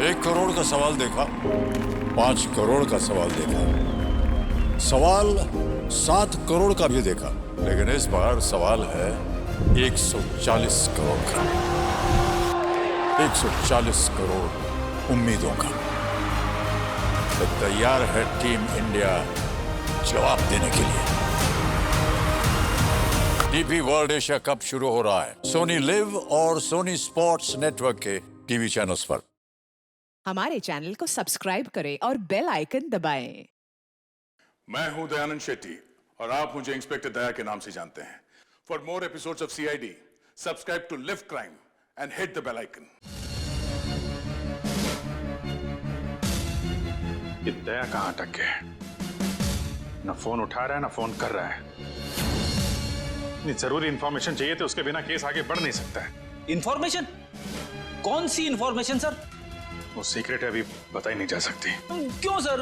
1 करोड़ का सवाल देखा, 5 करोड़ का सवाल देखा, सवाल 7 करोड़ का भी देखा, लेकिन इस बार सवाल है 140 करोड़ का। 140 करोड़ उम्मीदों का। तो तैयार है टीम इंडिया जवाब देने के लिए। डीपी वर्ल्ड एशिया कप शुरू हो रहा है सोनी लिव और सोनी स्पोर्ट्स नेटवर्क के टीवी चैनल्स पर। हमारे चैनल को सब्सक्राइब करें और बेल आइकन दबाएं। मैं हूं दयानंद शेट्टी और आप मुझे इंस्पेक्टर दया के नाम से जानते हैं। For more episodes of CID subscribe to Live Crime and hit the bell icon. ये दया कहां अटक गया है? ना फोन उठा रहा है ना फोन कर रहा है। इतनी जरूरी इंफॉर्मेशन चाहिए तो उसके बिना केस आगे बढ़ नहीं सकता है। इंफॉर्मेशन? कौन सी इंफॉर्मेशन सर? वो सीक्रेट है, अभी बताई नहीं जा सकती। क्यों सर?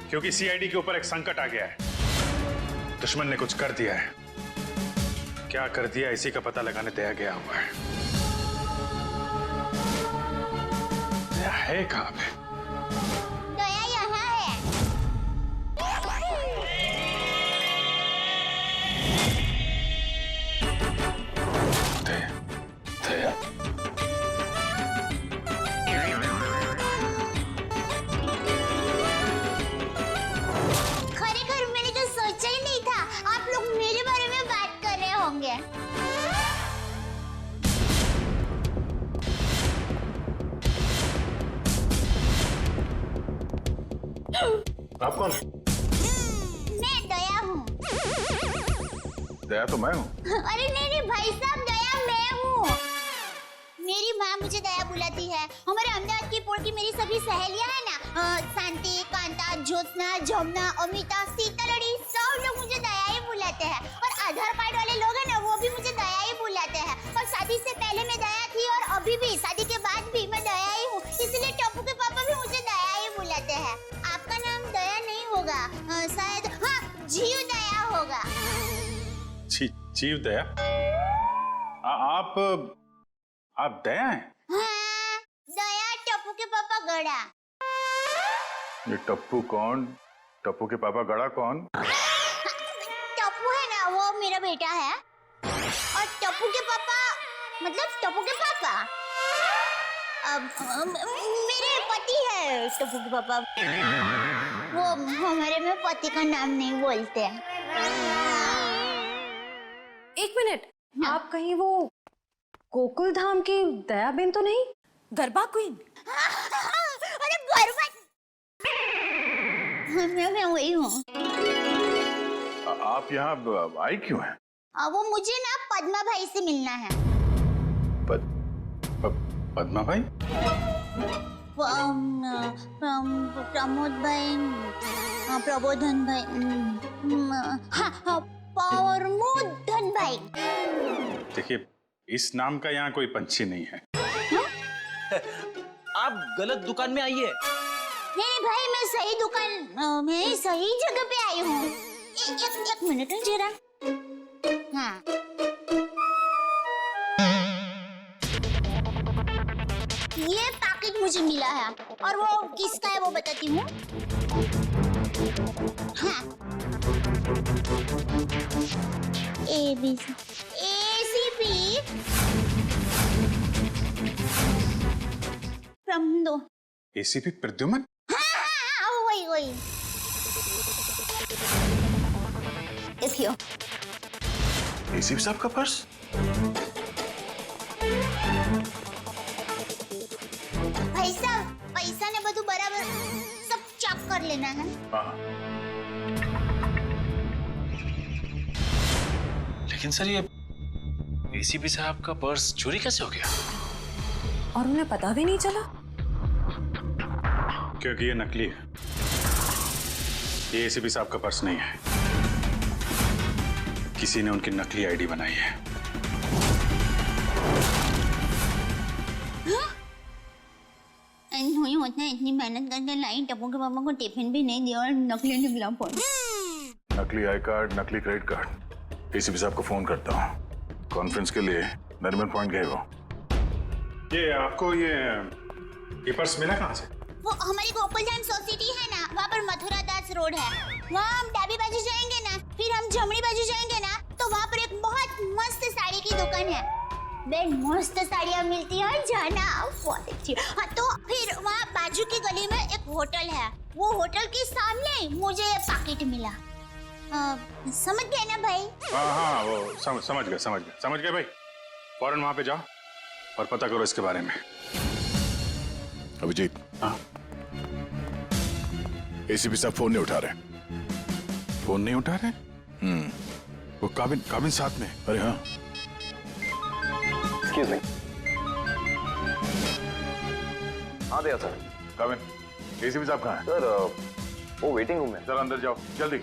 क्योंकि सीआईडी के ऊपर एक संकट आ गया है। दुश्मन ने कुछ कर दिया है। क्या कर दिया इसी का पता लगाने दया गया हुआ है। दया है कहां पे? दया यहाँ है। दया, दया। खरेखर मैंने तो सोचा ही नहीं था आप लोग मेरे बारे में बात कर रहे होंगे। आप कौन है? मैं दया हूँ। दया तो मैं हूँ। अरे नहीं भाई साहब, दया मैं हूँ। मेरी माँ मुझे दया बुलाती है। हमारे अहमदाबाद की पोर्ट मेरी सभी सहेलियां हैं ना, शांति, कांता, ज्योत्सना, जमुना, अमिता, सीतालड़ी, सब लोग मुझे दया ही बुलाते हैं। और आधार कार्ड वाले लोग हैं ना, वो भी मुझे दया ही बुलाते हैं। और शादी से पहले मैं दया थी और अभी भी, शादी के बाद भी मैं दया ही हूँ। इसलिए टप्पू के पापा भी मुझे दया ही बुलाते हैं। आपका नाम दया नहीं होगा, शायद हाँ जीव दया होगा। जीव दया? आप दया हैं? हाँ, दया टप्पू के पापा गड़ा। ये टप्पू कौन? टप्पू के पापा गड़ा कौन? टप्पू है ना, वो मेरा बेटा है। और टप्पू के पापा मतलब टप्पू के पापा मेरे पति है। टप्पू के पापा वो हमारे में पति का नाम नहीं बोलते। एक मिनट, आप कहीं वो गोकुल धाम की दयाबेन तो नहीं? गरबा क्वीन? अरे गरबा, मैं वही हूँ। आप यहाँ आई क्यों हैं? वो मुझे ना पद्मा भाई से मिलना है। पद्मा भाई? प्रमोद भाई, प्रबोधन भाई, हाँ प्रमोदन भाई। देखिए, इस नाम का यहाँ कोई पंछी नहीं है। आप गलत दुकान में आई है। नहीं भाई, मैं सही दुकान, मैं सही जगह पे आई हूँ। एक मिनट जरा। हाँ, ये पैकेट मुझे मिला है और वो किसका है वो बताती हूँ। हाँ, ACP प्रमदो। ACP प्रद्युमन? हाँ, वही। देखियो। ACP साहब का पर्स? भाई साहब, पैसा ने બધું बराबर सब चेक कर लेना है। हाँ। लेकिन सर, ये ACP साहब का पर्स चोरी कैसे हो गया? और उन्हें पता भी नहीं चला? क्योंकि ये नकली है। ये ACP साहब का पर्स नहीं है। किसी ने उनकी नकली आईडी बनाई है। नहीं होता है, इतनी मेहनत करके लाई, टप्पू के पापा को टिफिन भी नहीं दिया और नकली निकला फोन। नकली आई कार्ड, नकली क्रेडिट कार्ड। ACP साहब को फोन करता हूँ। कॉन्फ्रेंस के लिए नरीमन पॉइंट गए वो। ये आपको ये ये पर्स मिला कहाँ से? वो हमारी गोकुलधाम सोसाइटी है ना, वहाँ पर मथुरा दास रोड है। वहाँ हम डाबी बाजू जाएंगे ना, फिर हम जमनी बाजू जाएंगे ना, तो वहाँ पर एक बहुत मस्त साड़ी की दुकान है। बेन मस्त साड़ियाँ मिलती है, जाना बहुत अच्छी। हाँ तो फिर वहाँ बाजू की गली में एक होटल है, वो होटल के सामने मुझे पैकेट मिला। समझ गए ना भाई? हाँ वो समझ गए भाई। फौरन वहाँ पे जाओ और पता करो इसके बारे में। अभिजीत, हाँ एसीपी साहब फोन नहीं उठा रहे। फोन नहीं उठा रहे? वो काबिन साथ में। अरे हाँ, एक्सक्यूज मी। हाँ दया सर। काबिन, एसीपी साहब कहाँ हैं? सर वो वेटिंग रूम में। जरा अंदर जाओ जल्दी,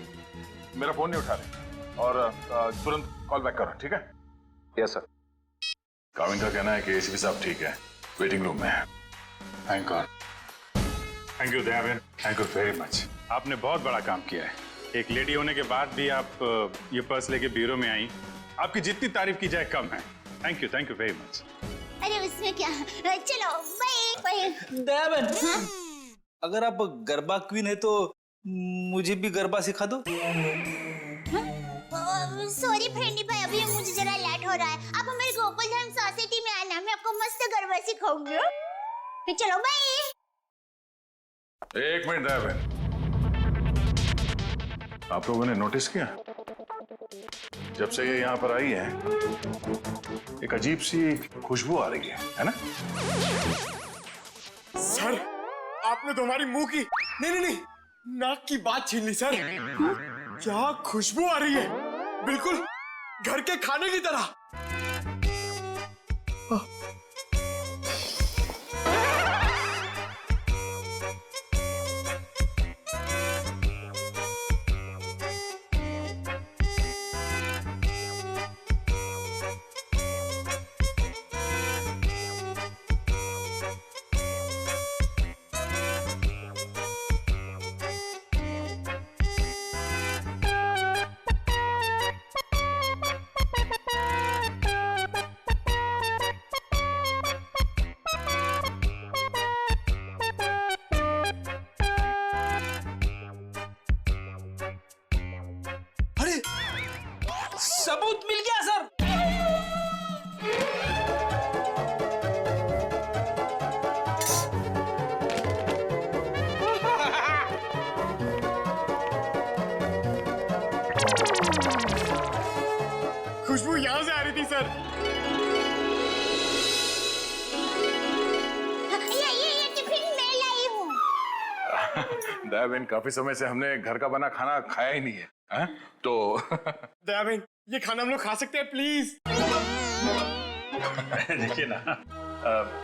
मेरा फोन नहीं उठा रहे। और तुरंत कॉल बैक करो, ठीक है? Yes sir. काबिन का कहना है कि एसीपी साहब ठीक है, वेटिंग रूम में है। Thank God. Thank you Daya Ben, thank you very much. आपने बहुत बड़ा काम किया है। एक लेडी होने के बाद भी आप ये पर्स लेके ब्यूरो में आई। आपकी जितनी तारीफ की जाए कम है। Thank you very much. अरे उसमें क्या, चलो बाय। दया बहन, अगर आप गरबा क्वीन है तो मुझे भी गरबा सिखा दो। सॉरी फ्रेंडी भाई, अभी मुझे जरा लेट हो रहा है। आप हमारे गोकुलधाम सोसाइटी में आना, मैं आपको मस्त गरबा सिखाऊंगी। फिर चलो बाय। एक मिनट दया बहन, आप लोगों ने नोटिस किया, जब से ये यहाँ पर आई है एक अजीब सी खुशबू आ रही है ना? सर आपने तो हमारी मुंह की नहीं नाक की बात छीन ली सर। क्या खुशबू आ रही है, बिल्कुल घर के खाने की तरह। सबूत मिल गया सर। खुशबू यहाँ से आ रही थी सर। ये टिफिन मैं लाई हूँ। दया बहन, काफी समय से हमने घर का बना खाना खाया ही नहीं है, हैं? तो दया बहन, ये खाना हम लोग खा सकते हैं प्लीज? देखिए ना,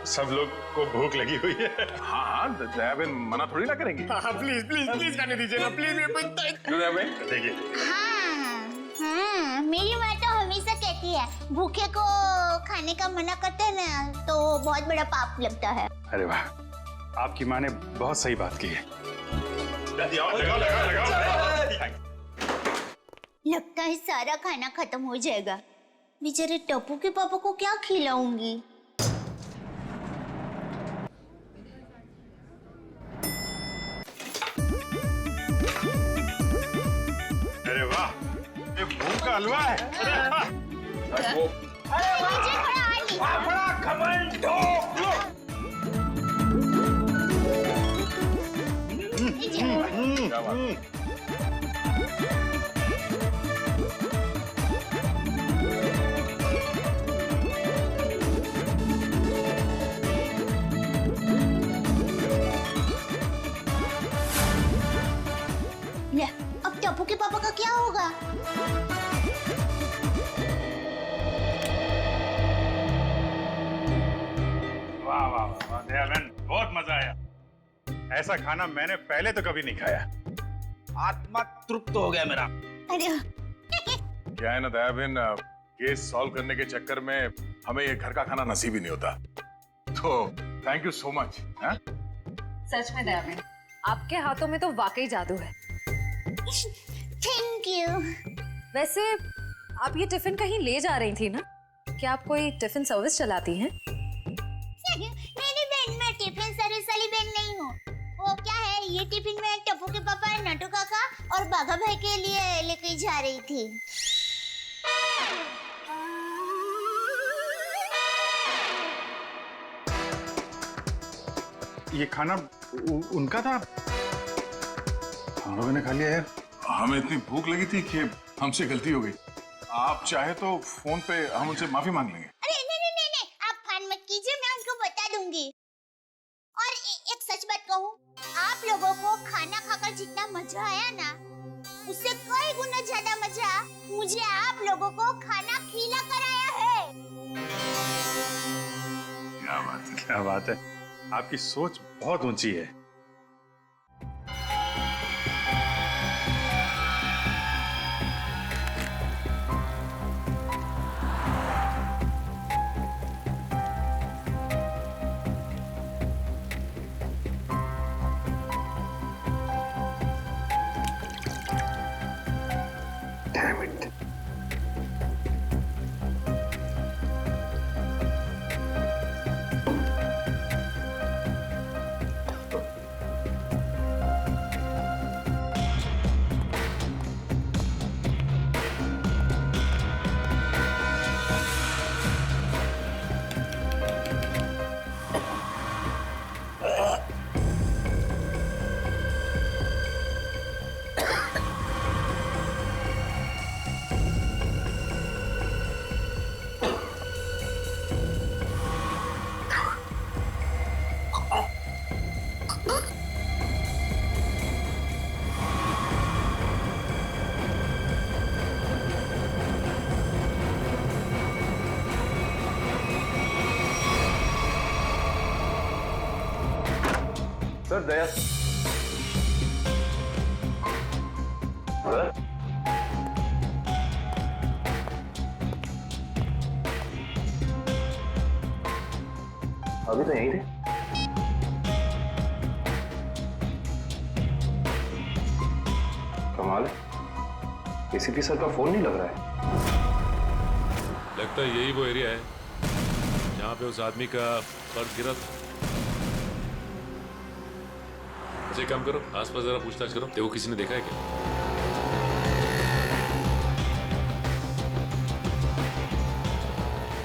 सब लोग को भूख लगी हुई है। हाँ, दया बहन मना थोड़ी ना करेंगे। हाँ प्लीज खाने दीजिए ना प्लीज। दया बहन देखिए, हाँ, मेरी माँ तो हमेशा कहती है भूखे को खाने का मना करते हैं ना तो बहुत बड़ा पाप लगता है। अरे वाह, आपकी माँ ने बहुत सही बात की है। लगता है सारा खाना खत्म हो जाएगा। बेचारे टप्पू के पापा को क्या खिलाऊंगी? अरे वाह, ये भूख का हलवा है। मुझे थोड़ा और क्या बात है? ले, अब टप्पू के पापा का क्या होगा? वाह वाह वाह, दया बहन, बहुत मजा आया। ऐसा खाना मैंने पहले तो कभी नहीं खाया। आत्मा तृप्त हो गया मेरा। अरे क्या है ना दया बहन, केस सॉल्व करने के चक्कर में हमें ये घर का खाना नसीब ही नहीं होता। तो थैंक यू सो मच। सच में दया बहन, आपके हाथों में तो वाकई जादू है। Thank you. वैसे आप ये टिफिन कहीं ले जा रही थी ना? क्या आप कोई टिफिन सर्विस चलाती हैं? मेरी बहन, मैं टिफिन सर्विस बाघा भाई के लिए लेके जा रही थी। ये खाना उनका था? हम लोगों ने खा लिया यार। हमें इतनी भूख लगी थी कि हमसे गलती हो गई। आप चाहे तो फोन पे हम उनसे माफी मांग लेंगे। अरे नहीं, आप फन मत कीजिए, मैं उनको बता दूंगी। और एक सच बात कहूँ, आप लोगों को खाना खाकर जितना मजा आया ना, उससे कई गुना ज्यादा मजा मुझे आप लोगों को खाना खिला कर आया है। क्या बात है। क्या बात है, आपकी सोच बहुत ऊंची है। सर दया सर, अभी तो यहीं थे। कमाल है, एसीपी सर का फोन नहीं लग रहा है। लगता है यही वो एरिया है जहाँ पे उस आदमी का पर्स गिरा था। अच्छा एक काम करो, आसपास जरा पूछताछ करो, देखो किसी ने देखा है क्या।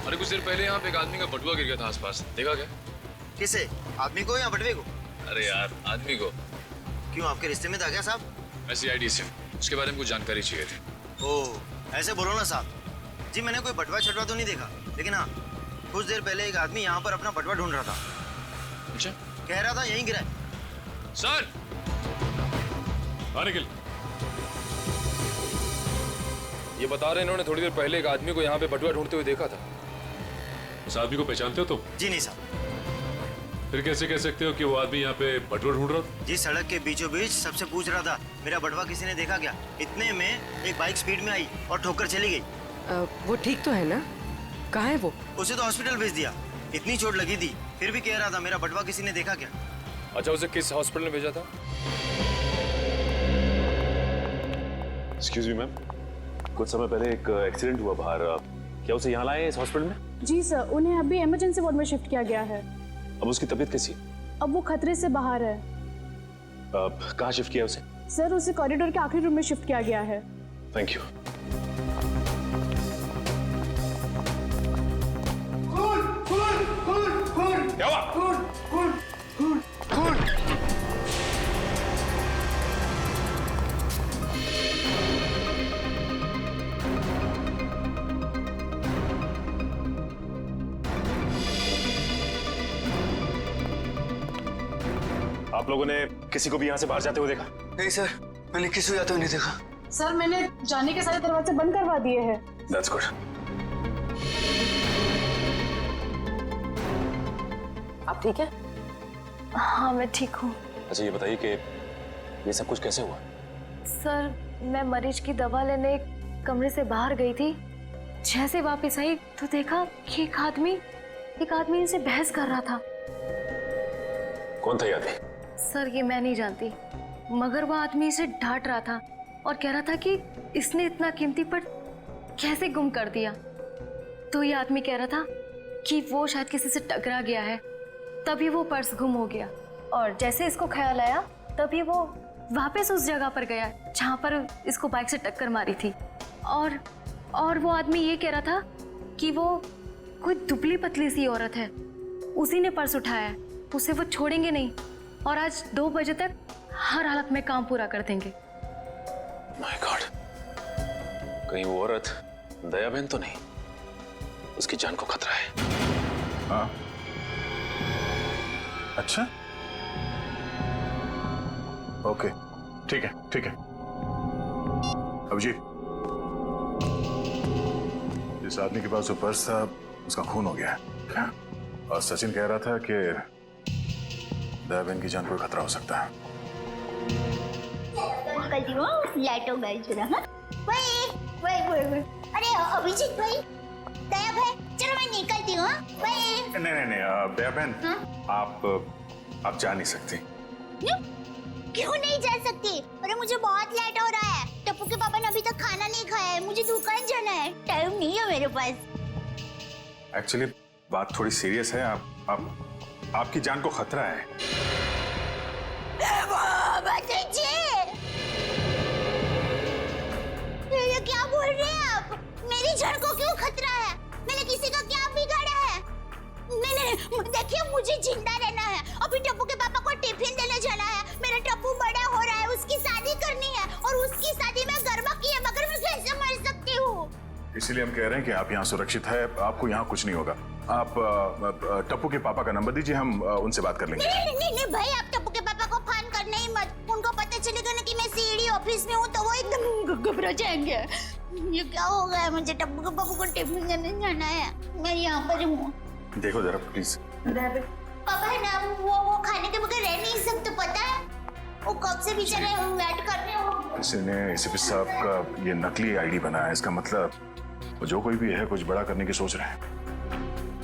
अरे कुछ देर पहले यहाँ पे एक आदमी का बटुआ गिर गया था आसपास, देखा क्या? किसे? आदमी को या बटवे को? अरे यार आदमी को। क्यों, आपके रिश्ते में था क्या साहब? मैं CID से हूँ, उसके बारे में कुछ जानकारी चाहिए थी। ओह, ऐसे बोलो ना साहब जी। मैंने कोई बटवा छटवा तो नहीं देखा, लेकिन हाँ कुछ देर पहले एक आदमी यहाँ पर अपना बटवा ढूंढ रहा था। अच्छा, कह रहा था यहीं गिरा है। सर निकल। ये बता रहे इन्होंने थोड़ी देर पहले एक आदमी को यहाँ पे बटुआ ढूंढते हुए देखा था। उस आदमी को पहचानते हो तुम? जी नहीं साहब। फिर कैसे कह सकते हो कि वो आदमी यहाँ पे बटुआ ढूंढ रहा था? जी सड़क के बीचों बीच सबसे पूछ रहा था मेरा बटवा किसी ने देखा क्या। इतने में एक बाइक स्पीड में आई और ठोकर चली गई। वो ठीक तो है ना? कहाँ है वो? उसे तो हॉस्पिटल भेज दिया, इतनी चोट लगी थी, फिर भी कह रहा था मेरा बटवा किसी ने देखा क्या। अच्छा, उसे किस हॉस्पिटल में भेजा था? एक्सक्यूज मी मैम, कुछ समय पहले एक एक्सीडेंट हुआ बाहर, क्या उसे यहाँ लाए इस हॉस्पिटल में? जी सर, उन्हें अभी इमरजेंसी वार्ड में शिफ्ट किया गया है। अब उसकी तबीयत कैसी है? अब वो खतरे से बाहर है। कहाँ शिफ्ट किया उसे? सर, उसे कॉरिडोर के आखिरी रूम में शिफ्ट किया गया है। Thank you. क्या हुआ? आप लोगों ने किसी को भी यहाँ से बाहर जाते हुए देखा? नहीं सर, मैंने किसी को जाते हुए नहीं देखा। सर, मैंने जाने के सारे दरवाजे बंद करवा दिए हैं। That's good. आप ठीक है? हाँ मैं ठीक हूँ। अच्छा ये बताइए कि ये सब कुछ कैसे हुआ? सर, मैं मरीज की दवा लेने कमरे से बाहर गई थी। जैसे वापस आई तो देखा कि एक आदमी इनसे बहस कर रहा था। कौन था ये आदमी? सर, ये मैं नहीं जानती, मगर वो आदमी इसे डांट रहा था और कह रहा था कि इसने इतना कीमती पर्स कैसे गुम कर दिया। तो ये आदमी कह रहा था कि वो शायद किसी से टकरा गया है, तभी वो पर्स गुम हो गया। और जैसे इसको ख्याल आया तभी वो वापस उस जगह पर गया जहाँ पर इसको बाइक से टक्कर मारी थी। और वो आदमी ये कह रहा था कि वो कोई दुबली पतली सी औरत है, उसी ने पर्स उठाया है, उसे वो छोड़ेंगे नहीं और आज 2 बजे तक हर हालत में काम पूरा कर देंगे। माय गॉड, कहीं वो औरत दया बहन तो नहीं? उसकी जान को खतरा है। हाँ, अच्छा, ओके, ठीक है, ठीक है। अभिजीत, जिस आदमी के पास वो पर्स था उसका खून हो गया है क्या? और सचिन कह रहा था कि दया बहन की जान को खतरा हो सकता है। लाइटो गई जरा। हाँ, वही। अरे अभिजीत भाई, दया भाई, चलो मैं निकलती हूँ। नहीं, दया बहन, आप जा नहीं सकती। क्यों नहीं जा सकती? अरे मुझे बहुत लेट हो रहा है। टप्पू के पापा ने अभी तक खाना नहीं खाया है, मुझे दुकान जाना है, टाइम नहीं है मेरे पास। एक्चुअली बात थोड़ी सीरियस है। आपकी जान को खतरा है। ये क्या बोल रहे हैं आप? मेरी जान को क्यों खतरा है? मैंने किसी का क्या बिगाड़ा है? नहीं, देखिए मुझे जिंदा रहना है। अभी टप्पू के पापा को टिफिन देने जाना है। मेरा टप्पू बड़ा हो रहा है, उसकी शादी करनी है और उसकी शादी में गरबा की है, मगर मैं कैसे मर सकती हूँ? इसीलिए हम कह रहे हैं कि आप यहाँ सुरक्षित है, आपको यहाँ कुछ नहीं होगा। आप टप्पू के पापा का नंबर दीजिए, हम उनसे बात कर लेंगे। नहीं भाई, आप टप्पू के पापा को फोन करना ही मत। उनको पता चलेगा ना कि मैं सीडी ऑफिस में हूँ तो वो एकदम घबरा जाएंगे। ये क्या हो गया? मुझे टप्पू के पापा को टिफिन देने जाना है, मैं यहाँ पर हूँ। देखो जरा प्लीज। पापा है ना, वो खाने के बगैर रह नहीं सकते, पता है? वो कब से बेचारे वेट कर रहे हो। किसी ने एसीपी साहब का ये नकली आईडी बनाया है, इसका मतलब वो जो कोई भी है कुछ बड़ा करने की सोच रहे हैं।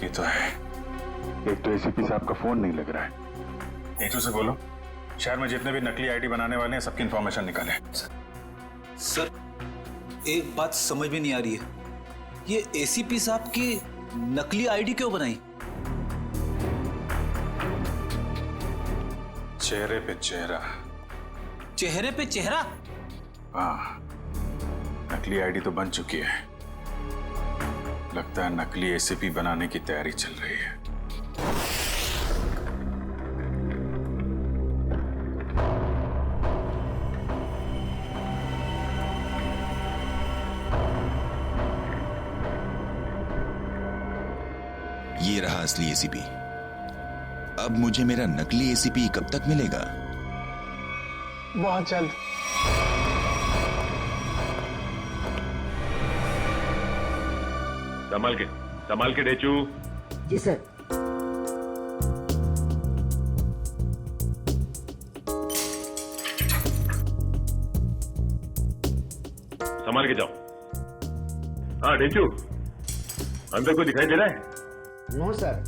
ये तो है। एक तो एसीपी साहब का फोन नहीं लग रहा है। नीतू से बोलो शहर में जितने भी नकली आईडी बनाने वाले हैं सबकी इंफॉर्मेशन निकाले। सर, एक बात समझ में नहीं आ रही है, ये एसीपी साहब की नकली आईडी क्यों बनाई? चेहरे पे चेहरा। चेहरे पे चेहरा? हाँ, नकली आईडी तो बन चुकी है। लगता है नकली एसीपी बनाने की तैयारी चल रही है। ये रहा असली एसीपी। अब मुझे मेरा नकली एसीपी कब तक मिलेगा? बहुत जल्द। संभाल के डेचू। जी सर। संभाल के जाओ। हाँ डेचू, अंदर कोई दिखाई दे रहा है? No sir.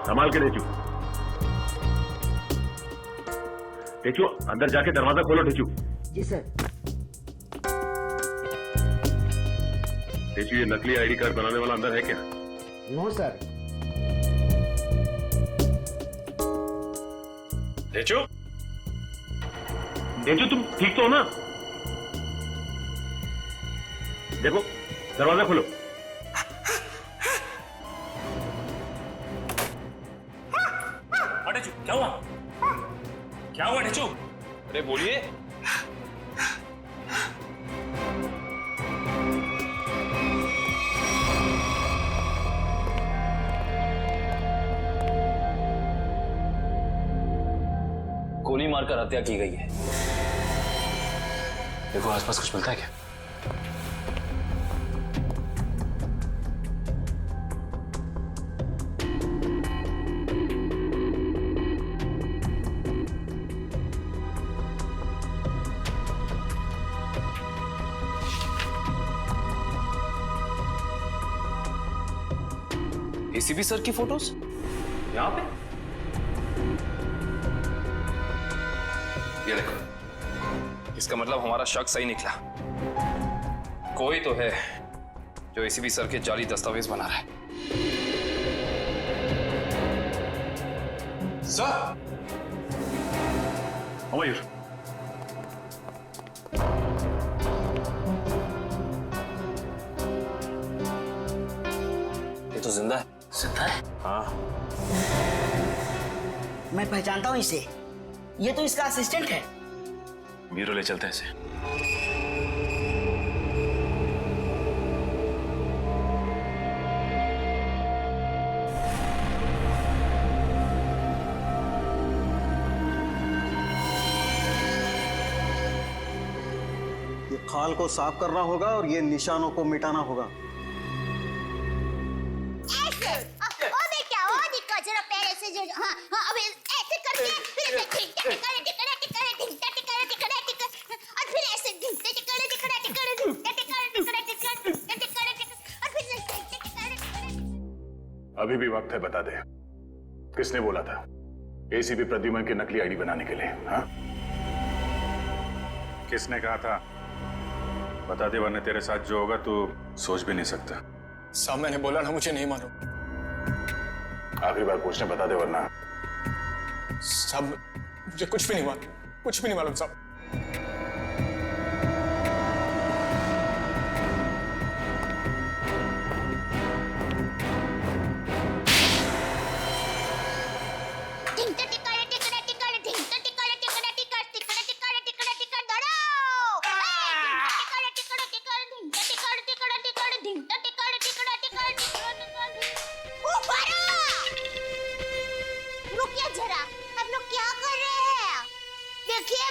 संभाल के डेचू। डेचू अंदर जाके दरवाजा खोलो डेचू। जी सर। डेचू, ये नकली आईडी कार्ड बनाने वाला अंदर है क्या? No sir. डेचू, डेचू तुम ठीक तो हो ना? देखो दरवाजा खोलो। डेचू, क्या हुआ? क्या हुआ डेचू? अरे बोलिए। गोली मारकर हत्या की गई है। देखो आसपास कुछ मिलता है क्या? एसीपी सर की फोटोज यहाँ पे? ये देखो, इसका मतलब हमारा शक सही निकला। कोई तो है जो एसीपी सर के जाली दस्तावेज बना रहा है। सर, मयूर, ये तो जिंदा है। जिंदा है? हाँ। मैं पहचानता हूँ इसे। ये तो इसका असिस्टेंट है। ब्यूरो ले चलते हैं इसे। ये खाल को साफ करना होगा और ये निशानों को मिटाना होगा। ऐसे ओ बेटा ओ दिक्कत जरा पैर ऐसे जो हाँ हाँ अब ऐसे करके फिर ऐसे टिकड़ा टिकड़ा टिकड़ा टिकड़ा टिकड़ा टिकड़ा टिकड़ा टिकड़ा और फिर ऐसे टिकड़ा टिकड़ा टिकड़ा टिकड़ा टिकड़ा टिकड़ा टिकड़ा टिकड़ा टिकड़ा और फिर ऐसे टिकड़ा अभी भी वक्त है, बता दे किसने बोला था एसीपी प्रद्युमन की नकली आईडी बनाने के लिए? हाँ, किसने कहा था बता दे, वरना तेरे साथ जो होगा तू सोच भी नहीं सकता। साहब मैंने बोला ना, मुझे नहीं मालूम। आखिरी बार पूछने, बता दे वरना। साहब मुझे कुछ भी नहीं मालूम, कुछ भी नहीं मालूम साहब। टिकड़ा टिकड़ा टिकड़ा टिकड़ा टिकड़ा टिकड़ा टिकड़ा टिकड़ा टिकड़ा टिकड़ा टिकड़ा टिकड़ा दौड़ो टिकड़ा टिकड़ा टिकड़ा टिकड़ा टिकड़ा टिकड़ा टिकड़ा टिकड़ा टिकड़ा टिकड़ा टिकड़ा ओ बारा रुकिए जरा, आप लोग क्या कर रहे हैं? देखिए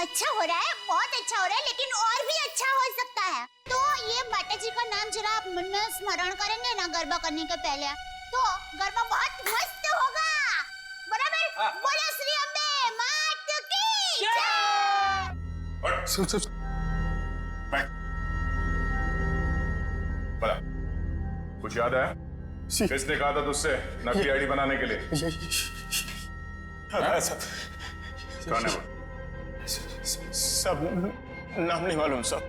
अच्छा हो रहा है, बहुत अच्छा हो रहा है, लेकिन और भी अच्छा हो सकता है। तो ये माता जी का नाम जरा आप मन में स्मरण करेंगे ना गरबा करने के पहले, तो गरबा बहुत मस्त होगा। बराबर? बोलो श्री अम्बे मात की जय। सुन बैठ। बड़ा कुछ याद है? किसने कहा था तुझसे नकली आईडी बनाने के लिए? कौन है वो? सब नाम नहीं मालूम साहब।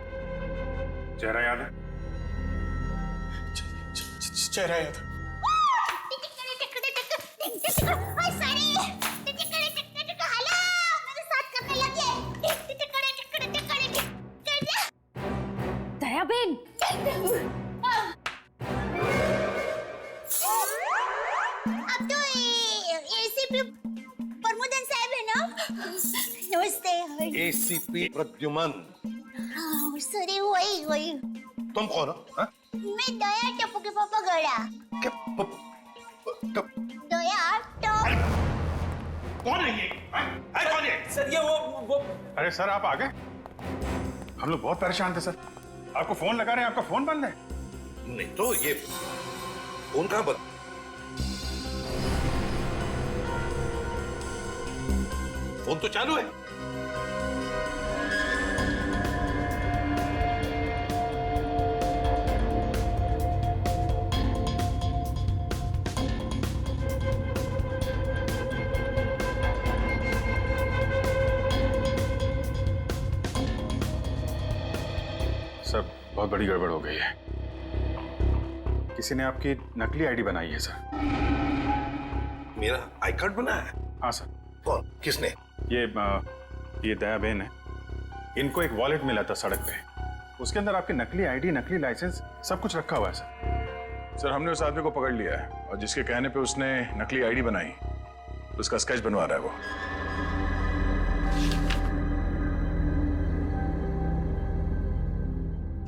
चेहरा याद है? चेहरा याद है। दयाबेन, अब तो एसीपी प्रमोदन साहब है ना? नमस्ते। एसीपी प्रद्युमन। सॉरी वही तुम कौन हो? हाँ? मैं दया टप्पू के पापा गड़ा। दया टप कौन है ये? कौन है? सर ये वो अरे सर आप आ गए? हम लोग बहुत परेशान थे सर, आपको फोन लगा रहे हैं, आपका फोन बंद है। नहीं तो ये फोन कहाँ बंद? फोन तो चालू है। सर बहुत बड़ी गड़बड़ हो गई है, किसी ने आपकी नकली आईडी बनाई है सर। मेरा आई कार्ड बना है? हाँ सर। कौन? किसने? ये दया बहन है, इनको एक वॉलेट मिला था सड़क पे, उसके अंदर आपकी नकली आईडी, नकली लाइसेंस सब कुछ रखा हुआ है सर हमने उस आदमी को पकड़ लिया है और जिसके कहने पे उसने नकली आईडी बनाई उसका स्केच बनवा रहा है वो।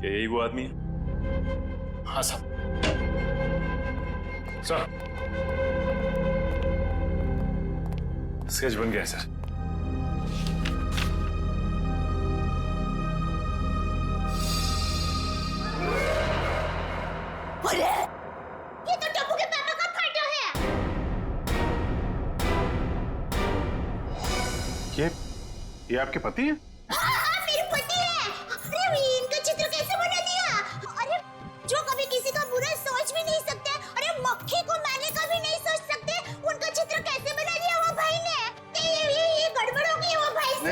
क्या यही वो आदमी है? हाँ साहब। सर स्केच बन गया सर। अरे ये तो टप्पू के पापा का फोटो है। ये आपके पति हैं? हाँ, मेरे पति हैं। अरे इनका चित्र कैसे बना दिया? अरे जो कभी किसी का बुरा सोच भी नहीं सकते, अरे मक्खी को मारने का भी नहीं सोच सकते, उनका चित्र कैसे बना दिया वो भाई ने? ये गड़बड़ हो गई वो भाई से।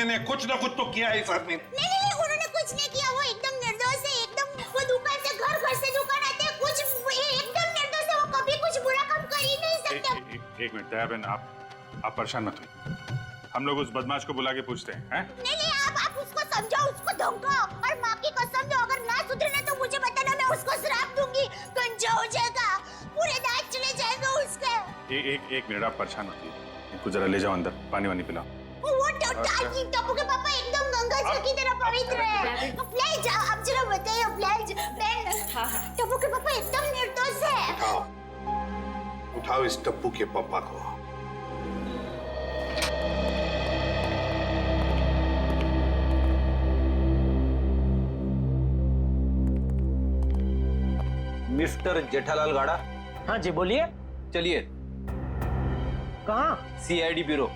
नहीं, कुछ ना कुछ तो किया है इस आदमी ने। नहीं, उन्होंने कुछ नहीं किया, वो एकदम निर्दोष है, एकदम वो दुकान से घर से दुकान आते हैं, कुछ एकदम निर्दोष है, वो कभी कुछ बुरा काम कर ही नहीं सकते। एक मिनट दया बहन, आप परेशान मत होइए। हम लोग उस बदमाश को बुला के पूछते हैं। नहीं, आप उसको समझाओ, उसको धमकाओ और माँ की कसम दो, अगर ना सुधरे ना तो मुझे बताना, मैं उसको श्राप दूंगी, गंजा हो जाएगा, पूरे दांत चले जाएंगे उसके। एक मिनट, आप परेशान होती है, इनको जरा ले जाओ अंदर, पानी वानी पिलाओ। वो टप्पू के पापा एकदम गंगा जल की तरह पवित्र है। ले जाओ, आप जरा बताइए टप्पू के पापा एकदम निर्दोष है। उठाओ इस टप्पू के पापा को। मिस्टर जेठालाल गाड़ा। हाँ जी बोलिए। चलिए। कहाँ? CID bureau.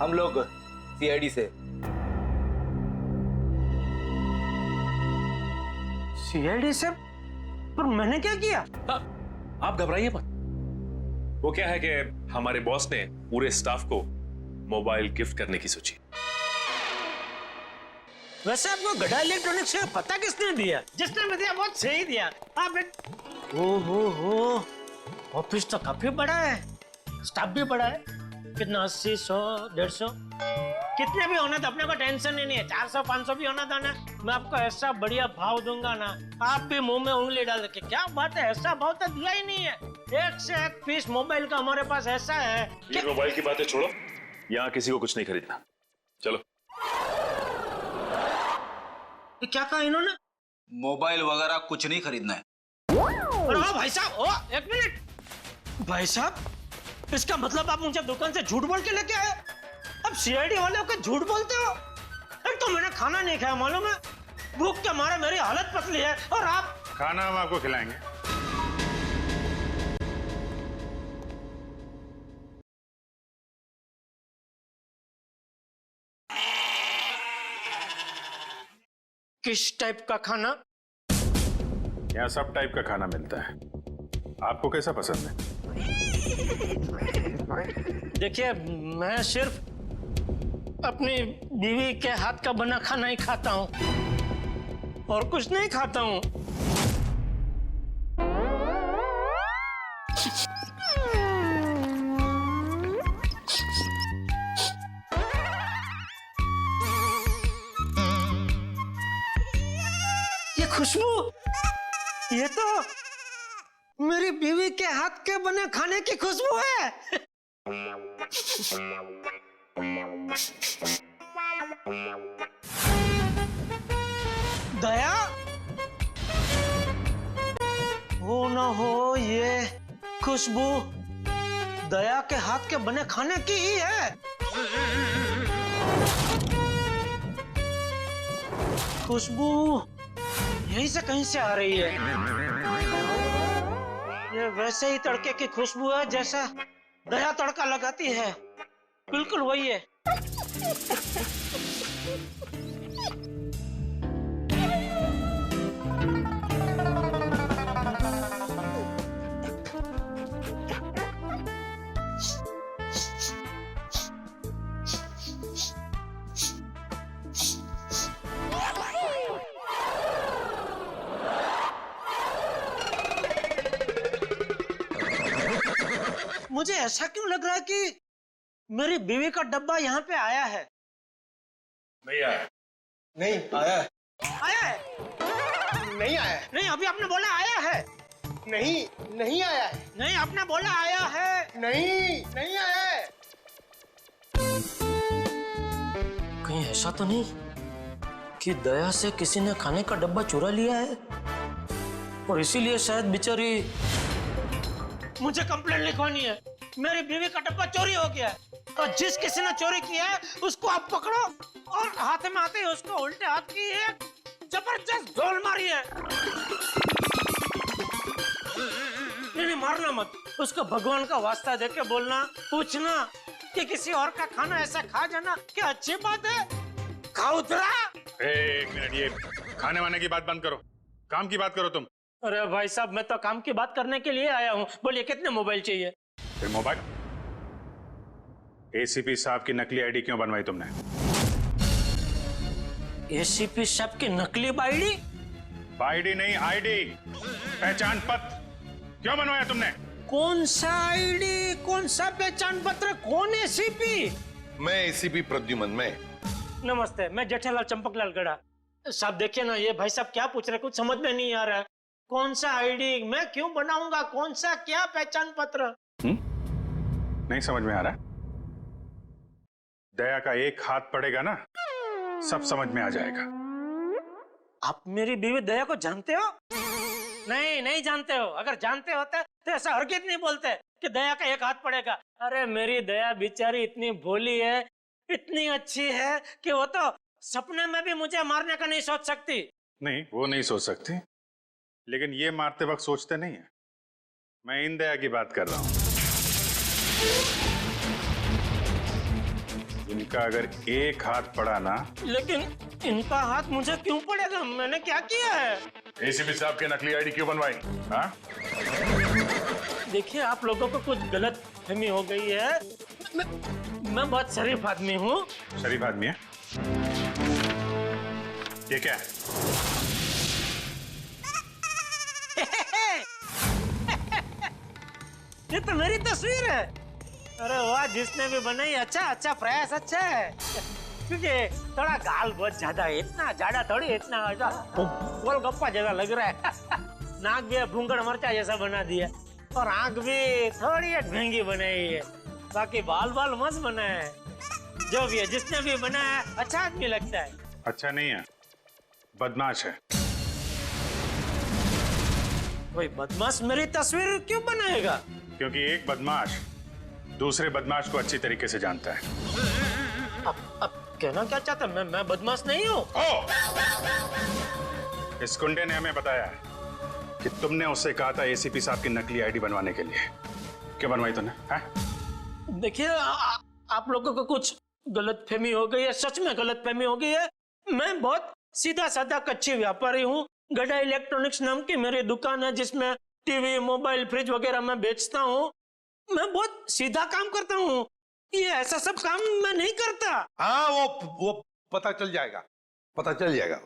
हम लोग CID से। CID से? पर मैंने क्या किया? आप घबराइए मत। वो क्या है कि हमारे बॉस ने पूरे स्टाफ को मोबाइल गिफ्ट करने की सोची। वैसे आपको गड़ा इलेक्ट्रॉनिक्स का पता किसने दिया? जिसने भी दिया बहुत सही दिया। आप हो ऑफिस तो काफी बड़ा है, स्टाफ भी बड़ा है। कितना 80, 100, 150 कितने भी होना तो अपने को टेंशन ही नहीं है। 400, 500 भी होना था ना, मैं आपको ऐसा बढ़िया भाव दूंगा ना, आप भी मुंह में उंगली डाल के क्या बात है, ऐसा भाव तो दिया ही नहीं है। एक से एक पीस मोबाइल का हमारे पास ऐसा है। ये मोबाइल की बातें छोड़ो, यहाँ किसी को कुछ नहीं खरीदना। चलो। क्या कहा इन्होंने? मोबाइल वगैरह कुछ नहीं खरीदना है। अरे भाई साहब, एक मिनट भाई साहब, इसका मतलब आप मुझे दुकान से झूठ बोल के लेके आए? अब CID वाले होकर झूठ बोलते हो? एक तो मैंने खाना नहीं खाया, मालूम है, भूख के मारे मेरी हालत पतली है, और आप? खाना हम आपको खिलाएंगे। किस टाइप का खाना? यहाँ सब टाइप का खाना मिलता है, आपको कैसा पसंद है? देखिए, मैं सिर्फ अपनी बीवी के हाथ का बना खाना ही खाता हूँ और कुछ नहीं खाता हूँ। ये खुशबू, ये तो मेरी बीवी के हाथ के बने खाने की खुशबू है। दया, हो ना हो ये खुशबू दया के हाथ के बने खाने की ही है। खुशबू यहीं से कहीं से आ रही है। ये वैसे ही तड़के की खुशबू है जैसा दया तड़का लगाती है, बिल्कुल वही है। मुझे ऐसा क्यों लग रहा है कि मेरी बीवी का डब्बा यहाँ पे आया है? नहीं आया। नहीं आया है। आया है? नहीं आया है। नहीं, अभी आपने बोला आया है। नहीं, नहीं आया है। नहीं, आपने बोला आया है। नहीं, नहीं आया है। कहीं ऐसा तो नहीं कि दया से किसी ने खाने का डब्बा चुरा लिया है और इसीलिए शायद बेचारी मुझे कंप्लेंट लिखवानी है। मेरी बीवी का डब्बा चोरी हो गया है और जिस किसी ने चोरी किया है उसको आप पकड़ो और हाथ में आते ही उसको उल्टे हाथ की एक जबरदस्त ढोल मारी है। नहीं, मारना मत, उसको भगवान का वास्ता देके बोलना, पूछना कि किसी और का खाना ऐसा खा जाना क्या अच्छी बात है? खाउतरा। एक मिनट, ये खाने वाने की बात बंद करो, काम की बात करो तुम। अरे भाई साहब, मैं तो काम की बात करने के लिए आया हूँ। बोलिए कितने मोबाइल चाहिए? मोबाइल? ACP साहब की नकली आईडी क्यों बनवाई तुमने? ACP साहब की नकली आईडी? आईडी नहीं, आईडी, पहचान पत्र क्यों बनवाया तुमने? कौन सा आईडी, कौन सा पहचान पत्र, कौन एसीपी? मैं एसीपी प्रद्युमन। मैं नमस्ते, मैं जेठालाल चंपकलाल गड़ा। साहब देखिए ना, ये भाई साहब क्या पूछ रहे, कुछ समझ में नहीं आ रहा है। कौन सा आईडी मैं क्यों बनाऊंगा, कौन सा क्या पहचान पत्र? नहीं समझ में आ रहा? दया का एक हाथ पड़ेगा ना, सब समझ में आ जाएगा। आप मेरी बीवी दया को जानते हो? नहीं, नहीं जानते हो। अगर जानते होते तो ऐसा हरगिज़ नहीं बोलते कि दया का एक हाथ पड़ेगा। अरे मेरी दया बेचारी इतनी भोली है, इतनी अच्छी है कि वो तो सपने में भी मुझे मारने का नहीं सोच सकती। नहीं, वो नहीं सोच सकती, लेकिन ये मारते वक्त सोचते नहीं है। मैं इन दया की बात कर रहा हूं। इनका अगर एक हाथ पड़ा ना। लेकिन इनका हाथ मुझे क्यों पड़ेगा? मैंने क्या किया है? एसीपी साहब के नकली आईडी क्यों बनवाई? हाँ? देखिए, आप लोगों को कुछ गलत फहमी हो गई है। मैं बहुत शरीफ आदमी हूँ। शरीफ आदमी है? ये क्या है? ये तो मेरी तस्वीर है। अरे वाह, जिसने भी बनाई अच्छा प्रयास अच्छा है। क्योंकि थोड़ा गाल बहुत ज्यादा है, इतना ज्यादा थोड़ी, इतना गोलगप्पा जैसा लग रहा है। नाक भी भूंगड़ मरचा जैसा बना दिया, और आंख भी थोड़ी ढंगी बनाई है। बाकी बाल मस्त बना है। जो भी है, जिसने भी बनाया है, अच्छा आदमी लगता है। अच्छा नहीं है, बदमाश है। कोई बदमाश मेरी तस्वीर क्यों बनाएगा? क्योंकि एक बदमाश दूसरे बदमाश को अच्छी तरीके से जानता है। अब कहना क्या चाहता? मैं बदमाश नहीं हूँ। इस गुंडे ने हमें बताया कि तुमने उससे कहा था एसीपी साहब की नकली आईडी बनवाने के लिए। क्यों बनवाई तूने? देखिए, आप लोगों को कुछ गलतफहमी हो गई है, सच में गलतफहमी हो गई है। मैं बहुत सीधा साधा कच्ची व्यापारी हूँ। गड़ा इलेक्ट्रॉनिक्स नाम की मेरी दुकान है, जिसमें टीवी, मोबाइल, फ्रिज वगैरह मैं बेचता हूँ। मैं बहुत सीधा काम करता हूँ। ये ऐसा सब काम मैं नहीं करता। हाँ, वो पता चल जाएगा, पता चल जाएगा।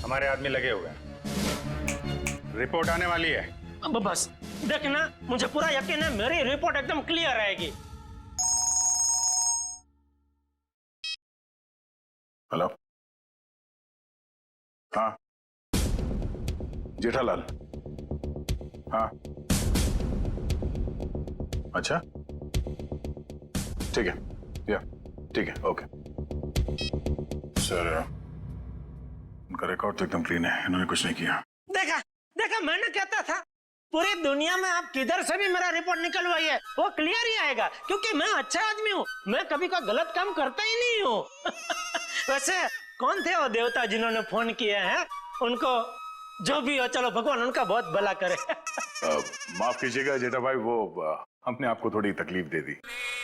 हमारे आदमी लगे हुए हैं, रिपोर्ट आने वाली है। अब बस देखना, मुझे पूरा यकीन है मेरी रिपोर्ट एकदम क्लियर आएगी। हेलो, हाँ जेठालाल, हाँ अच्छा ठीक है, या ठीक है, ओके सर। उनका रिकॉर्ड तो एकदम क्लीन है, इन्होंने कुछ नहीं किया। देखा, मैंने कहता था पूरी दुनिया में आप किधर से भी मेरा रिपोर्ट निकलवाइए, वो क्लियर ही आएगा। क्योंकि मैं अच्छा आदमी हूँ, मैं कभी कोई गलत काम करता ही नहीं हूँ। वैसे कौन थे वो देवता जिन्होंने फोन किया है? उनको जो भी हो, चलो भगवान उनका बहुत भला करे। माफ कीजिएगा जेठा भाई, वो हमने आपको थोड़ी तकलीफ दे दी।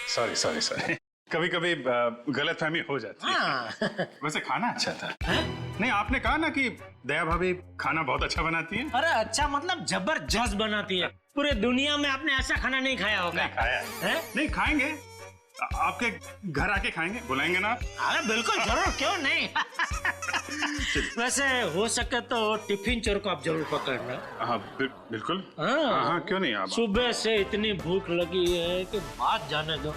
सॉरी। कभी कभी गलतफहमी हो जाती है। वैसे खाना अच्छा था। नहीं, आपने कहा ना कि दया भाभी खाना बहुत अच्छा बनाती है। अरे अच्छा मतलब जबरदस्त बनाती है। पूरे दुनिया में आपने ऐसा खाना नहीं खाया होगा। नहीं खाया है? नहीं खाएंगे, आपके घर आके खाएंगे, बुलाएंगे ना? अरे बिल्कुल जरूर, क्यों नहीं। वैसे हो सके तो टिफिन चोर को आप जरूर पकड़ना। हाँ बिल्कुल। हाँ क्यों नहीं। आप सुबह से इतनी भूख लगी है कि बात जाने दो।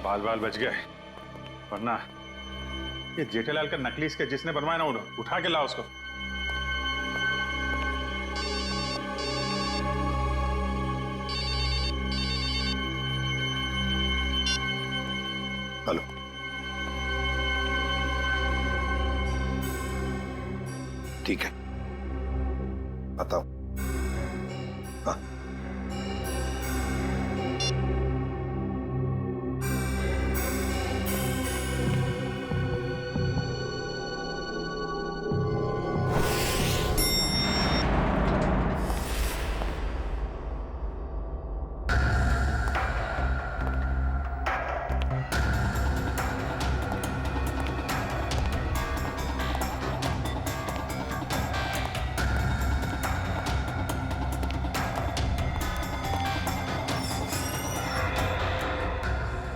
बाल बच गए, वरना ये जेठालाल का नकली इसके जिसने बनवाया ना, उठा के लाओ उसको। हेलो, ठीक है, बताओ। हाँ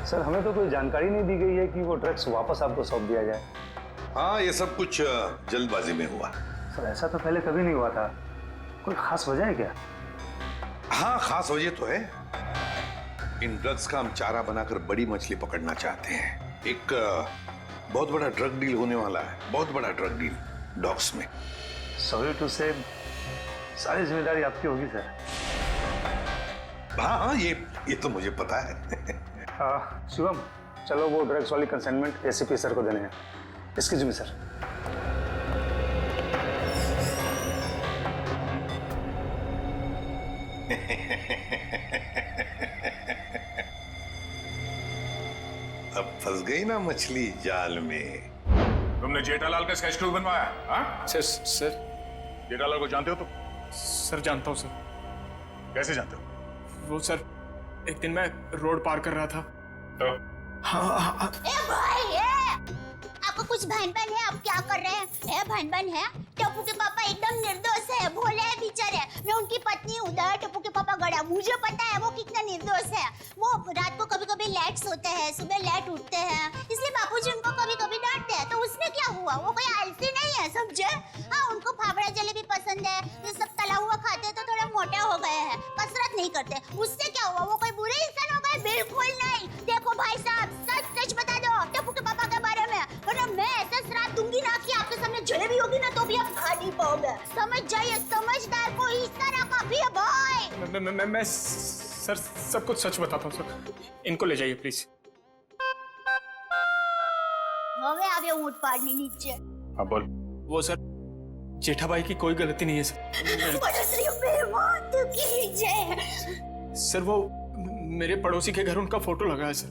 सर, हमें तो कोई जानकारी नहीं दी गई है कि वो ड्रग्स वापस आपको सौंप दिया जाए। हाँ, ये सब कुछ जल्दबाजी में हुआ। सर, ऐसा तो पहले कभी नहीं हुआ था। कोई खास वजह है क्या? हाँ, खास वजह तो है। इन ड्रग्स का हम चारा बनाकर बड़ी मछली पकड़ना चाहते हैं। एक बहुत बड़ा ड्रग डील होने वाला है, बहुत बड़ा ड्रग डील डॉग्स में। सॉरी टू से, सारी जिम्मेदारी आपकी होगी सर। हाँ हाँ, ये तो मुझे पता है। शिवम, चलो वो ड्रग्स वाली कंसाइनमेंट एसीपी सर को देने हैं। Excuse me sir. अब फंस गई ना मछली जाल में। तुमने जेठालाल का स्केच क्यों बनवाया? हाँ? सर जेठालाल को जानते हो तुम? सर जानता हूँ सर। कैसे जानते हो? वो सर, एक दिन मैं रोड पार कर रहा था तो? हाँ। ए भाई, आपको कुछ भान-भान है? आप क्या कर रहे हैं? भान-भान है? टप्पू के पापा एकदम निर्दोष है, भोले है बेचारे। मैं उनकी पत्नी हूँ, टप्पू के पापा गड़ा। मुझे पता है वो कितना निर्दोष है। वो रात को कभी-कभी लेट सोते हैं, सुबह लेट उठते हैं, इसलिए बापूजी उनको कभी-कभी डांटते हैं। तो उसमें क्या हुआ? वो कोई आलसी नहीं है, समझे? हाँ, उनको फाफड़ा जलेबी पसंद है, ये सब तला हुआ खाते हैं तो थोड़ा मोटा हो गए हैं, कसरत नहीं करते। उससे क्या हुआ? वो कोई बुरे इंसान हो गए? बिल्कुल नहीं। देखो भाई साहब, सच बता दो टप्पू के पापा के बारे में, वरना मैं ऐसा श्राप दूंगी ना कि आपके सामने जलेबी होगी ना तो भी आप खा नहीं पाओगे। समझ जाइए, समझदार को इस तरह का भी है भाई। मैं सर सब कुछ सच बताता हूँ सर। इनको ले जाइए प्लीज। हो गया अब ये ऊँट पाड़नी नीचे। हाँ बोल। वो सर, जेठा भाई की कोई गलती नहीं है सर। वो मेरे पड़ोसी के घर उनका फोटो लगा है सर।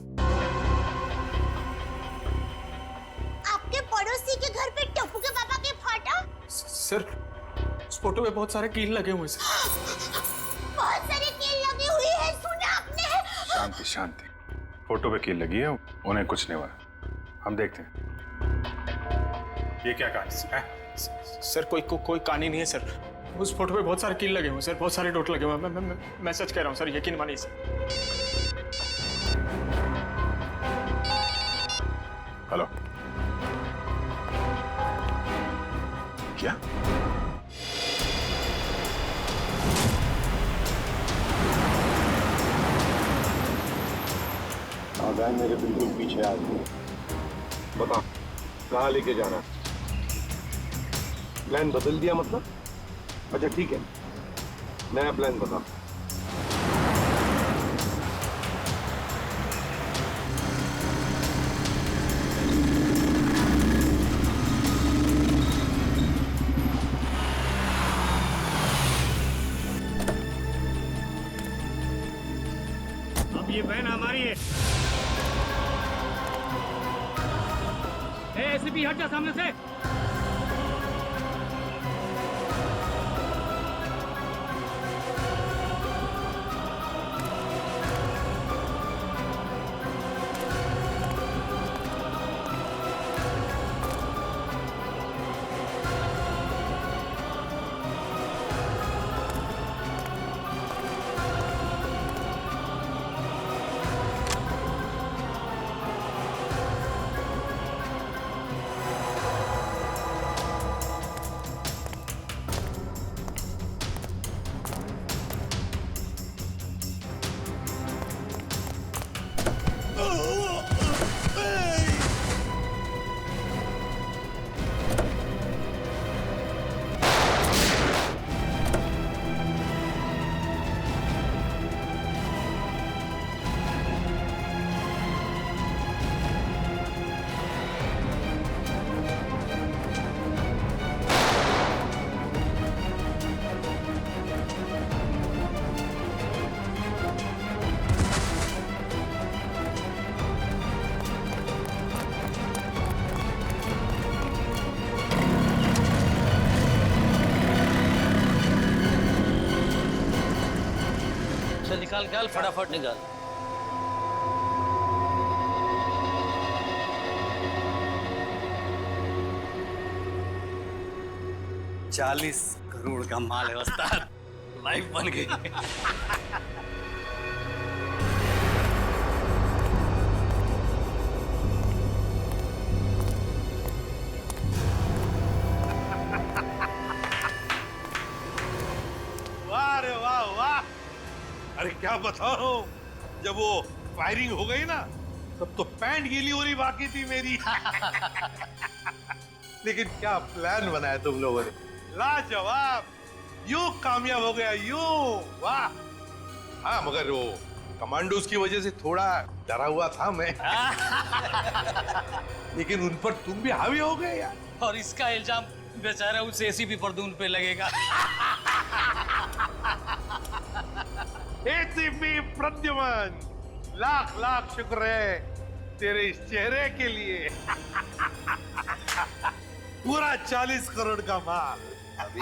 आपके पड़ोसी के घर पे टप्पू के पापा के फोटो? सर, उस फोटो में बहुत सारे कील लगे हुए हैं सर। बहुत सारी कील लगी हुई है, सुना आपने? शांति शांति। फोटो पे कील लगी है, उन्हें कुछ नहीं हुआ। हम देखते हैं। ये क्या कहानी है? सर कोई कहानी नहीं है सर। उस फोटो पे बहुत सारे कील लगे हुए सर, बहुत सारे डॉट लगे हुए। मैं सच कह रहा हूँ सर, यकीन मानिए सर। हेलो, क्या? वैन मेरे बिल्कुल पीछे आ गई। बता, कहाँ लेके जाना? प्लान बदल दिया मतलब? अच्छा ठीक है, नया प्लान बता। अब ये वैन हमारी है। एसीपी हट जा सामने से। निकाल फटाफट निकाल। $40 करोड़ का माल है उस्ताद, लाइफ बन गई। अरे क्या बताओ, जब वो फायरिंग हो गई ना तब तो पैंट गीली हो रही बाकी थी मेरी। लेकिन क्या प्लान बनाया तुम लोगों ने, लाजवाब। यूं कामयाब हो गया, यूं, वाह। हाँ मगर वो कमांडोज की वजह से थोड़ा डरा हुआ था मैं। लेकिन उन पर तुम भी हावी हो गए यार। और इसका इल्जाम बेचारा उस एसीपी प्रद्युम्न पे लगेगा। एसीपी प्रद्युम्न, लाख लाख शुक्र है तेरे इस चेहरे के लिए। पूरा 40 करोड़ का माल। अभी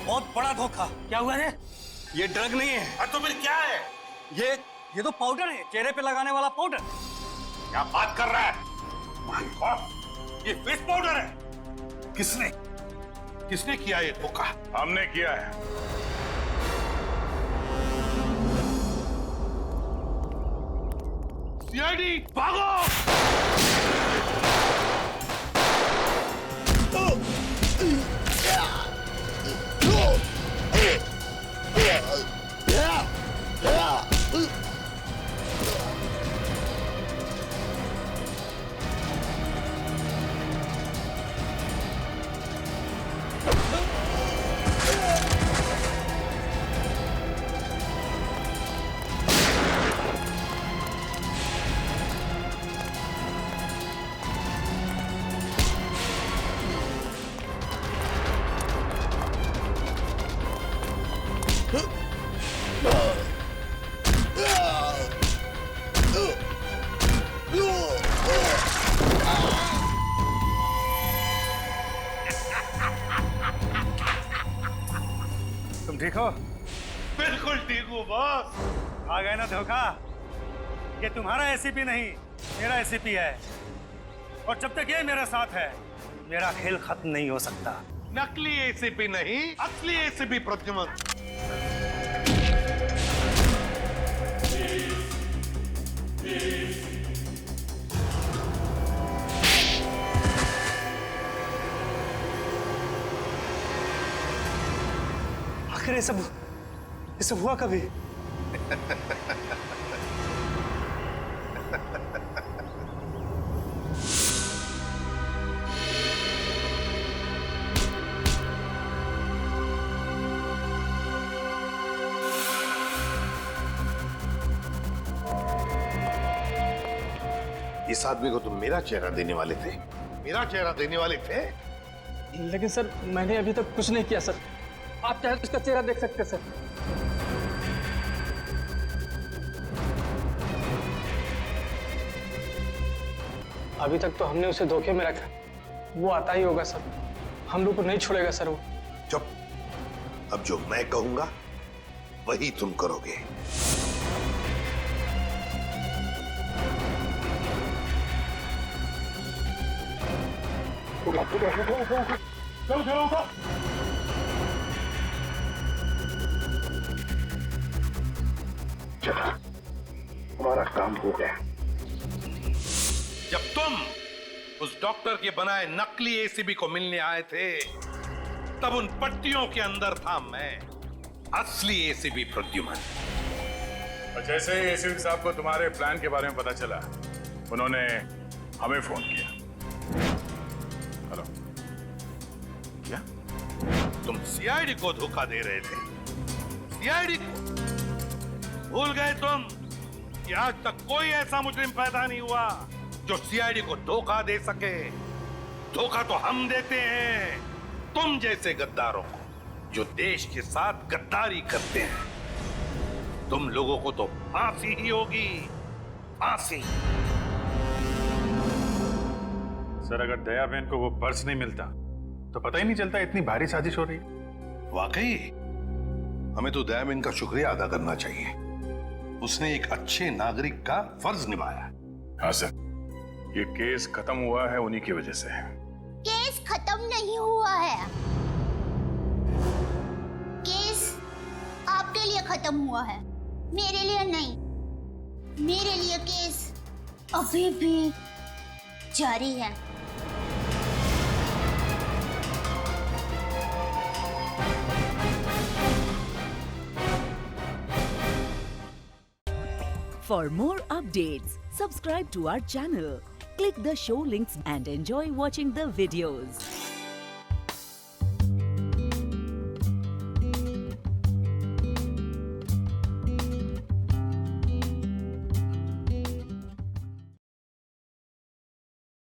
बहुत बड़ा धोखा। क्या हुआ रे? ये ड्रग नहीं है। तो फिर क्या है? ये तो पाउडर है, चेहरे पे लगाने वाला पाउडर। क्या बात कर रहा है? माय गॉड, ये फेस पाउडर है। किसने किया ये धोखा? हमने किया है। सीआईडी भागो! तुम ठीक हो? बिल्कुल ठीक हूँ बॉस। आ गए ना धोखा। ये तुम्हारा एसीपी नहीं, मेरा एसीपी है। और जब तक ये मेरे साथ है, मेरा खेल खत्म नहीं हो सकता। नकली एसीपी नहीं, असली एसीपी प्रद्युम्न। आखिर ये सब हुआ कभी? इस आदमी को तुम मेरा चेहरा देने वाले थे? मेरा चेहरा देने वाले थे? लेकिन सर, मैंने अभी तक कुछ नहीं किया सर। आप चाहे तो इसका चेहरा देख सकते सर। अभी तक तो हमने उसे धोखे में रखा। वो आता ही होगा सर, हम लोग को नहीं छोड़ेगा सर वो। चुप। अब जो मैं कहूंगा वही तुम करोगे। चलो, हमारा काम हो गया। जब तुम उस डॉक्टर के बनाए नकली एसीबी को मिलने आए थे, तब उन पट्टियों के अंदर था मैं, असली एसीबी प्रद्युम्न। और जैसे ही एसीपी साहब को तुम्हारे प्लान के बारे में पता चला, उन्होंने हमें फोन किया। हेलो, क्या तुम सीआईडी को धोखा दे रहे थे? सीआईडी को भूल गए तुम कि आज तक कोई ऐसा मुजरिम पैदा नहीं हुआ जो सीआईडी को धोखा दे सके। धोखा तो हम देते हैं तुम जैसे गद्दारों को, जो देश के साथ गद्दारी करते हैं। तुम लोगों को तो फांसी ही होगी, फांसी। सर, अगर दया बहन को वो पर्स नहीं मिलता तो पता ही नहीं चलता इतनी भारी साजिश हो रही। वाकई हमें तो दया बहन का शुक्रिया अदा करना चाहिए। उसने एक अच्छे नागरिक का फर्ज निभाया। हाँ सर, ये केस खत्म हुआ है उन्हीं की वजह से। केस खत्म नहीं हुआ है। केस आपके लिए खत्म हुआ है, मेरे लिए नहीं। मेरे लिए केस अभी भी जारी है। For more updates, subscribe to our channel, click the show links and enjoy watching the videos.